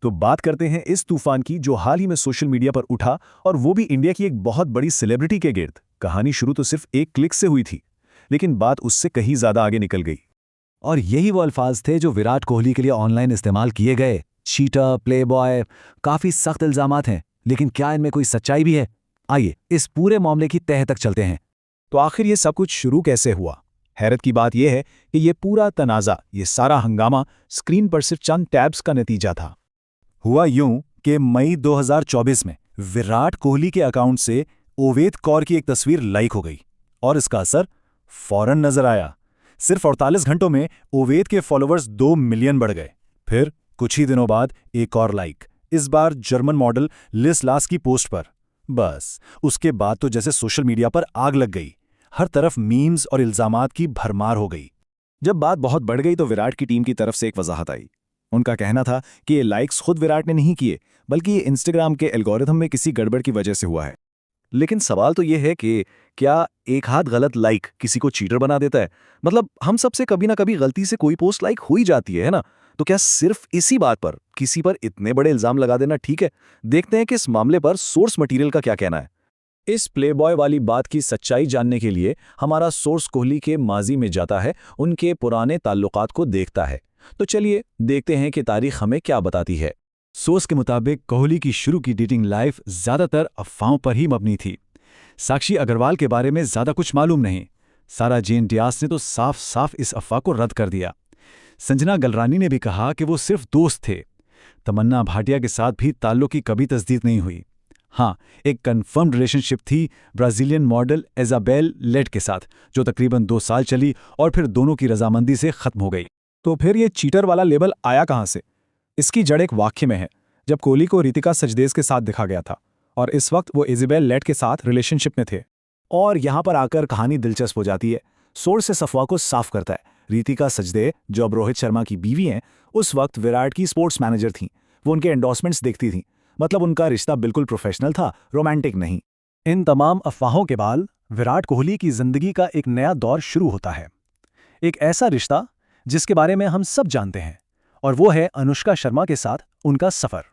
तो बात करते हैं इस तूफान की जो हाल ही में सोशल मीडिया पर उठा, और वो भी इंडिया की एक बहुत बड़ी सेलिब्रिटी के गिर्द। कहानी शुरू तो सिर्फ एक क्लिक से हुई थी, लेकिन बात उससे कहीं ज्यादा आगे निकल गई। और यही वो अल्फाज थे जो विराट कोहली के लिए ऑनलाइन इस्तेमाल किए गए। चीटर, प्लेबॉय, काफी सख्त इल्जामात हैं, लेकिन क्या इनमें कोई सच्चाई भी है? आइए इस पूरे मामले की तह तक चलते हैं। तो आखिर ये सब कुछ शुरू कैसे हुआ? हैरत की बात यह है कि ये पूरा तनाज़ा, ये सारा हंगामा स्क्रीन पर सिर्फ चंद टैब्स का नतीजा था। हुआ यूं कि मई 2024 में विराट कोहली के अकाउंट से ओवेद कौर की एक तस्वीर लाइक हो गई और इसका असर फौरन नजर आया। सिर्फ 48 घंटों में ओवेद के फॉलोअर्स 2 मिलियन बढ़ गए। फिर कुछ ही दिनों बाद एक और लाइक, इस बार जर्मन मॉडल लिस लास की पोस्ट पर। बस उसके बाद तो जैसे सोशल मीडिया पर आग लग गई। हर तरफ मीम्स और इल्जामात की भरमार हो गई। जब बात बहुत बढ़ गई तो विराट की टीम की तरफ से एक वजाहत आई। उनका कहना था कि ये लाइक्स खुद विराट ने नहीं किए, बल्कि ये इंस्टाग्राम के एल्गोरिथम में किसी गड़बड़ की वजह से हुआ है। लेकिन सवाल तो ये है कि क्या एक हाथ गलत लाइक किसी को चीटर बना देता है? मतलब हम सबसे कभी ना कभी गलती से कोई पोस्ट लाइक हो ही जाती है ना? तो क्या सिर्फ इसी बात पर किसी पर इतने बड़े इल्जाम लगा देना ठीक है? देखते हैं कि इस मामले पर सोर्स मटेरियल का क्या कहना है। इस प्लेबॉय वाली बात की सच्चाई जानने के लिए हमारा सोर्स कोहली के माजी में जाता है, उनके पुराने ताल्लुकात को देखता है। तो चलिए देखते हैं कि तारीख हमें क्या बताती है। सोर्स के मुताबिक कोहली की शुरू की डेटिंग लाइफ ज्यादातर अफवाहों पर ही मबनी थी। साक्षी अग्रवाल के बारे में ज्यादा कुछ मालूम नहीं। सारा जेन डियास ने तो साफ साफ इस अफवाह को रद्द कर दिया। संजना गलरानी ने भी कहा कि वो सिर्फ दोस्त थे। तमन्ना भाटिया के साथ भी ताल्लुक की कभी तस्दीक नहीं हुई। हाँ, एक कन्फर्म्ड रिलेशनशिप थी ब्राजीलियन मॉडल इजाबेल लेट के साथ, जो तकरीबन 2 साल चली और फिर दोनों की रजामंदी से खत्म हो गई। तो फिर ये चीटर वाला लेबल आया कहाँ से? इसकी जड़ एक वाक्य में है, जब कोहली को रितिका सचदेव के साथ देखा गया था और इस वक्त वो इजाबेल लेट के साथ रिलेशनशिप में थे। और यहां पर आकर कहानी दिलचस्प हो जाती है। सोर्स इस अफवाह को साफ करता है। रितिका सचदेव, जो अब रोहित शर्मा की बीवी हैं, उस वक्त विराट की स्पोर्ट्स मैनेजर थीं। वो उनके एंडोर्समेंट्स देखती थीं। मतलब उनका रिश्ता बिल्कुल प्रोफेशनल था, रोमांटिक नहीं। इन तमाम अफवाहों के बाद विराट कोहली की जिंदगी का एक नया दौर शुरू होता है। एक ऐसा रिश्ता जिसके बारे में हम सब जानते हैं, और वो है अनुष्का शर्मा के साथ उनका सफर।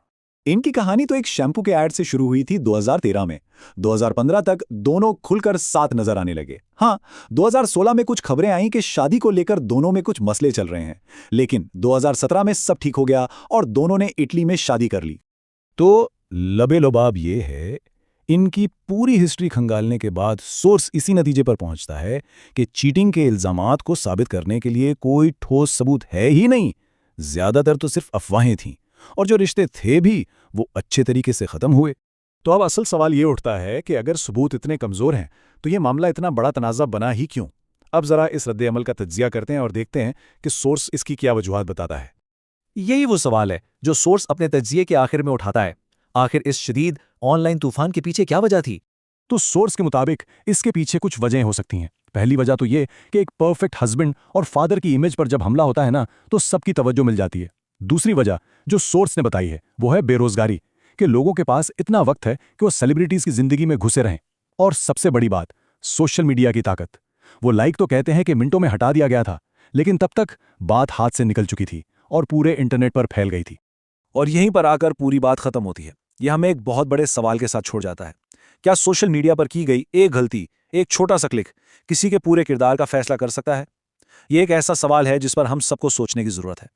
इनकी कहानी तो एक शैम्पू के ऐड से शुरू हुई थी 2013 में। 2015 तक दोनों खुलकर साथ नजर आने लगे। हाँ, 2016 में कुछ खबरें आईं कि शादी को लेकर दोनों में कुछ मसले चल रहे हैं, लेकिन 2017 में सब ठीक हो गया और दोनों ने इटली में शादी कर ली। तो लबे-लुबाब ये है, इनकी पूरी हिस्ट्री खंगालने के बाद सोर्स इसी नतीजे पर पहुंचता है कि चीटिंग के इल्जामात को साबित करने के लिए कोई ठोस सबूत है ही नहीं। ज्यादातर तो सिर्फ अफवाहें थीं, और जो रिश्ते थे भी वो अच्छे तरीके से खत्म हुए। तो अब असल सवाल ये उठता है कि अगर सबूत इतने कमजोर हैं तो ये मामला इतना बड़ा तनाज़ा बना ही क्यों? अब जरा इस रद्द-ए-अमल का तज्जिया करते हैं और देखते हैं कि सोर्स इसकी क्या वजूहात बताता है। यही वो सवाल है जो सोर्स अपने तज्जिए के आखिर में उठाता है। आखिर इस शदीद ऑनलाइन तूफान के पीछे क्या वजह थी? तो सोर्स के मुताबिक इसके पीछे कुछ वजहें हो सकती हैं। पहली वजह तो ये कि एक परफेक्ट हस्बैंड और फादर की इमेज पर जब हमला होता है ना, तो सबकी तवज्जो मिल जाती है। दूसरी वजह जो सोर्स ने बताई है वो है बेरोजगारी, कि लोगों के पास इतना वक्त है कि वो सेलिब्रिटीज की जिंदगी में घुसे रहें। और सबसे बड़ी बात, सोशल मीडिया की ताकत। वो लाइक तो कहते हैं कि मिनटों में हटा दिया गया था, लेकिन तब तक बात हाथ से निकल चुकी थी और पूरे इंटरनेट पर फैल गई थी। और यहीं पर आकर पूरी बात खत्म होती है। यह हमें एक बहुत बड़े सवाल के साथ छोड़ जाता है। क्या सोशल मीडिया पर की गई एक गलती, एक छोटा सा क्लिक किसी के पूरे किरदार का फैसला कर सकता है? यह एक ऐसा सवाल है जिस पर हम सबको सोचने की जरूरत है।